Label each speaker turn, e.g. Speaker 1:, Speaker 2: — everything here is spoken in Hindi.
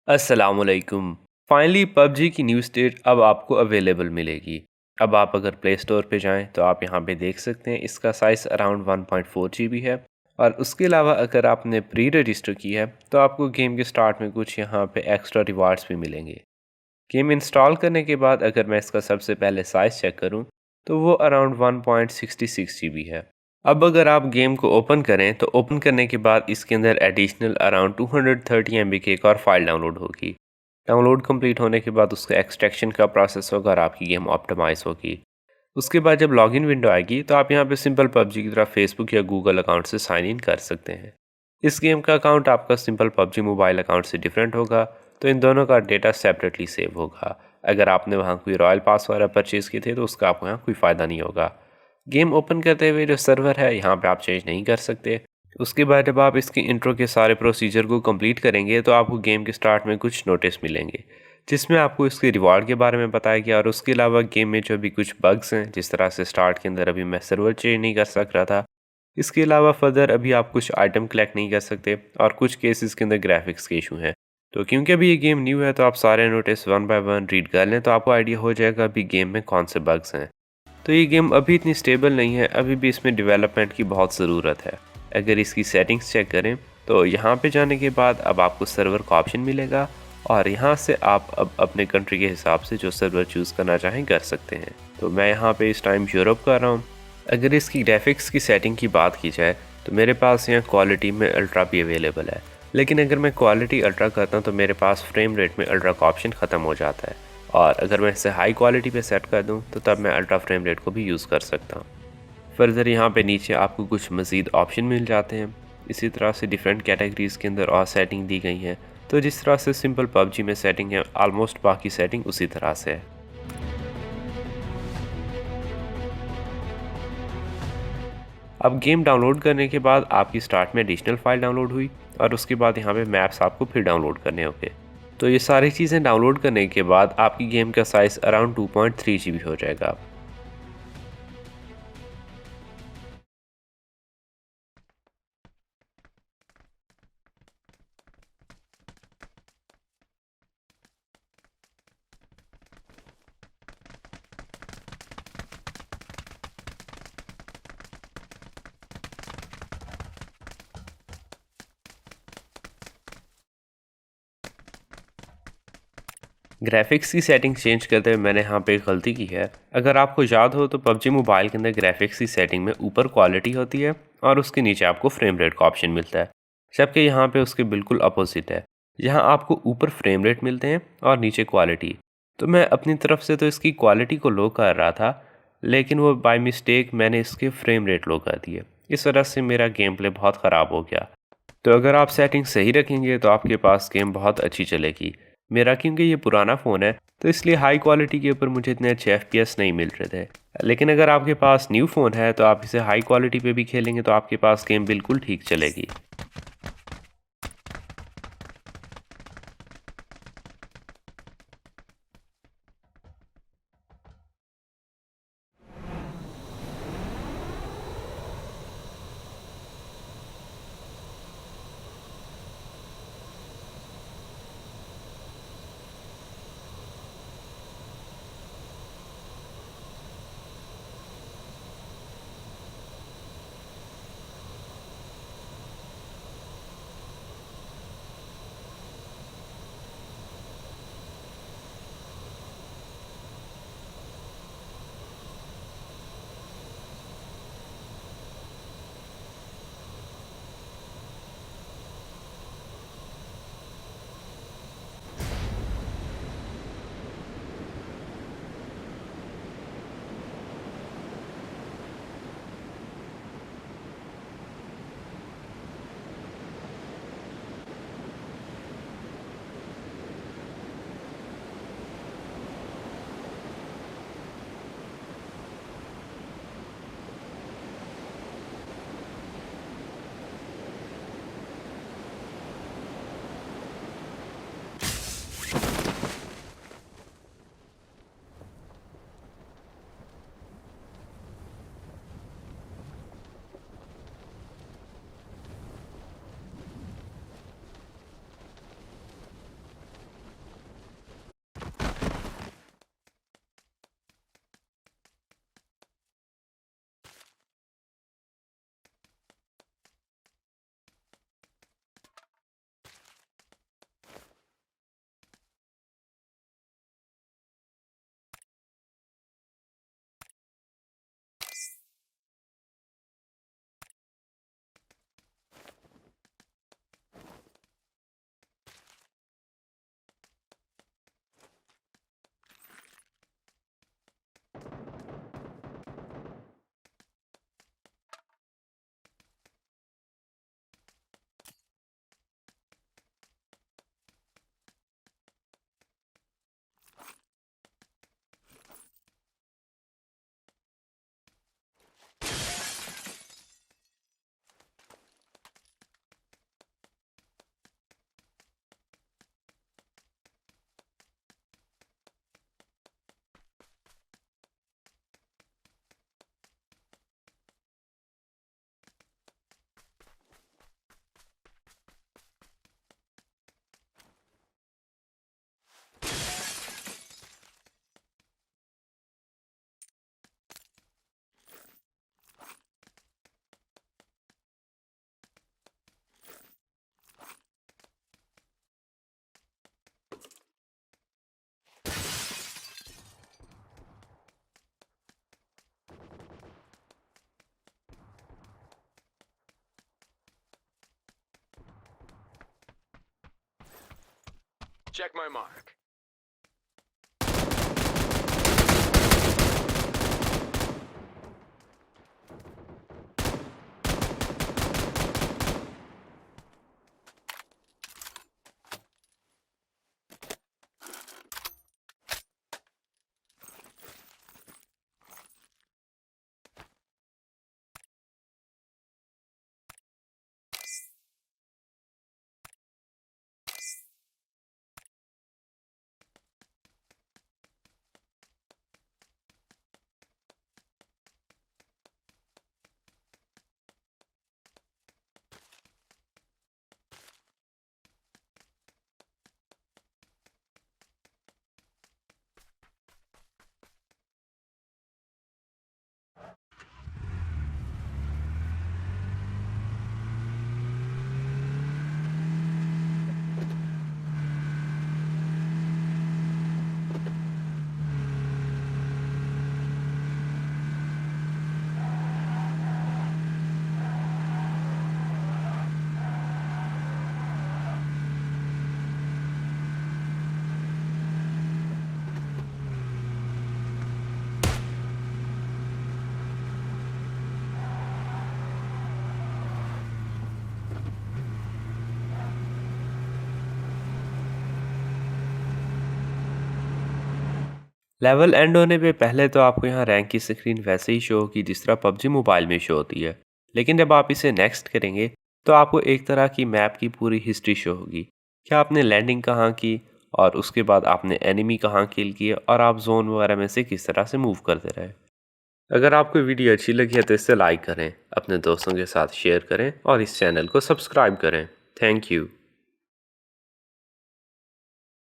Speaker 1: अस्सलामुअलैकुम। फाइनली पबजी की न्यू स्टेट अब आपको अवेलेबल मिलेगी। अब आप अगर प्ले स्टोर पे जाएं तो आप यहाँ पे देख सकते हैं इसका साइज़ अराउंड 1.4 GB है। और उसके अलावा अगर आपने प्री रजिस्टर की है तो आपको गेम के स्टार्ट में कुछ यहाँ पे एक्स्ट्रा रिवार्ड्स भी मिलेंगे। गेम इंस्टॉल करने के बाद अगर मैं इसका सबसे पहले साइज़ चेक करूँ तो वो अराउंड 1.66 GB है। अब अगर आप गेम को ओपन करें तो ओपन करने के बाद इसके अंदर एडिशनल अराउंड 230 MB की एक और फाइल डाउनलोड होगी। डाउनलोड कंप्लीट होने के बाद उसका एक्सट्रैक्शन का प्रोसेस होगा और आपकी गेम ऑप्टिमाइज होगी। उसके बाद जब लॉगिन विंडो आएगी तो आप यहाँ पे सिंपल पबजी की तरह फेसबुक या गूगल अकाउंट से साइन इन कर सकते हैं। इस गेम का अकाउंट आपका सिंपल पबजी मोबाइल अकाउंट से डिफरेंट होगा, तो इन दोनों का डेटा सेपरेटली सेव होगा। अगर आपने वहाँ कोई रॉयल पास वगैरह परचेज़ किए थे तो उसका आपको यहाँ कोई फ़ायदा नहीं होगा। गेम ओपन करते हुए जो सर्वर है यहाँ पे आप चेंज नहीं कर सकते। उसके बाद जब आप इसकी इंट्रो के सारे प्रोसीजर को कंप्लीट करेंगे तो आपको गेम के स्टार्ट में कुछ नोटिस मिलेंगे, जिसमें आपको इसके रिवार्ड के बारे में बताया गया और उसके अलावा गेम में जो भी कुछ बग्स हैं, जिस तरह से स्टार्ट के अंदर अभी मैं सर्वर चेंज नहीं कर सक रहा था। इसके अलावा फर्दर अभी आप कुछ आइटम कलेक्ट नहीं कर सकते और कुछ केसेस के अंदर ग्राफिक्स के इशू हैं। तो क्योंकि अभी ये गेम न्यू है तो आप सारे notice one by one read कर लें तो आपको आइडिया हो जाएगा अभी गेम में कौन से बग्स हैं। तो ये गेम अभी इतनी स्टेबल नहीं है, अभी भी इसमें डेवलपमेंट की बहुत ज़रूरत है। अगर इसकी सेटिंग्स चेक करें तो यहाँ पे जाने के बाद अब आपको सर्वर का ऑप्शन मिलेगा और यहाँ से आप अब अपने कंट्री के हिसाब से जो सर्वर चूज़ करना चाहें कर सकते हैं। तो मैं यहाँ पे इस टाइम यूरोप कर रहा हूँ। अगर इसकी ग्राफिक्स की सेटिंग की बात की जाए तो मेरे पास यहाँ क्वालिटी में अल्ट्रा भी अवेलेबल है, लेकिन अगर मैं क्वालिटी अल्ट्रा करता हूँ तो मेरे पास फ्रेम रेट में अल्ट्रा का ऑप्शन ख़त्म हो जाता है। और अगर मैं इसे हाई क्वालिटी पे सेट कर दूँ तो तब मैं अल्ट्रा फ्रेम रेट को भी यूज़ कर सकता हूँ। फर्दर यहाँ पे नीचे आपको कुछ मज़ीद ऑप्शन मिल जाते हैं। इसी तरह से डिफरेंट कैटेगरीज़ के अंदर और सेटिंग दी गई हैं। तो जिस तरह से सिंपल पबजी में सेटिंग है, ऑलमोस्ट बाकी सेटिंग उसी तरह से है। अब गेम डाउनलोड करने के बाद आपकी स्टार्ट में एडिशनल फाइल डाउनलोड हुई और उसके बाद यहाँ पे मैप्स आपको फिर डाउनलोड करने होंगे। तो ये सारी चीज़ें डाउनलोड करने के बाद आपकी गेम का साइज़ अराउंड 2.3 GB हो जाएगा। ग्राफिक्स की सेटिंग चेंज करते हुए मैंने यहाँ पे एक गलती की है। अगर आपको याद हो तो पबजी मोबाइल के अंदर ग्राफिक्स की सेटिंग में ऊपर क्वालिटी होती है और उसके नीचे आपको फ्रेम रेट का ऑप्शन मिलता है, जबकि यहाँ पे उसके बिल्कुल अपोजिट है। यहाँ आपको ऊपर फ्रेम रेट मिलते हैं और नीचे क्वालिटी। तो मैं अपनी तरफ से तो इसकी क्वालिटी को लो कर रहा था, लेकिन वो बाय मिस्टेक मैंने इसके फ्रेम रेट लो कर दिए। इस वजह से मेरा गेम प्ले बहुत ख़राब हो गया। तो अगर आप सेटिंग सही रखेंगे तो आपके पास गेम बहुत अच्छी चलेगी। मेरा क्योंकि ये पुराना फ़ोन है तो इसलिए हाई क्वालिटी के ऊपर मुझे इतने अच्छे FPS नहीं मिल रहे थे। लेकिन अगर आपके पास न्यू फ़ोन है तो आप इसे हाई क्वालिटी पे भी खेलेंगे तो आपके पास गेम बिल्कुल ठीक चलेगी।
Speaker 2: Check my mark.
Speaker 1: Level and होने पे पहले तो आपको यहाँ रैंक की स्क्रीन वैसे ही शो होगी जिस तरह पबजी मोबाइल में शो होती है, लेकिन जब आप इसे नेक्स्ट करेंगे तो आपको एक तरह की मैप की पूरी हिस्ट्री शो होगी कि आपने लैंडिंग कहाँ की और उसके बाद आपने एनिमी कहाँ किल किए और आप जोन वगैरह में से किस तरह से मूव करते रहे। अगर आपको वीडियो अच्छी लगी है तो इसे लाइक करें, अपने दोस्तों के साथ शेयर करें और इस चैनल को सब्सक्राइब करें। Thank you.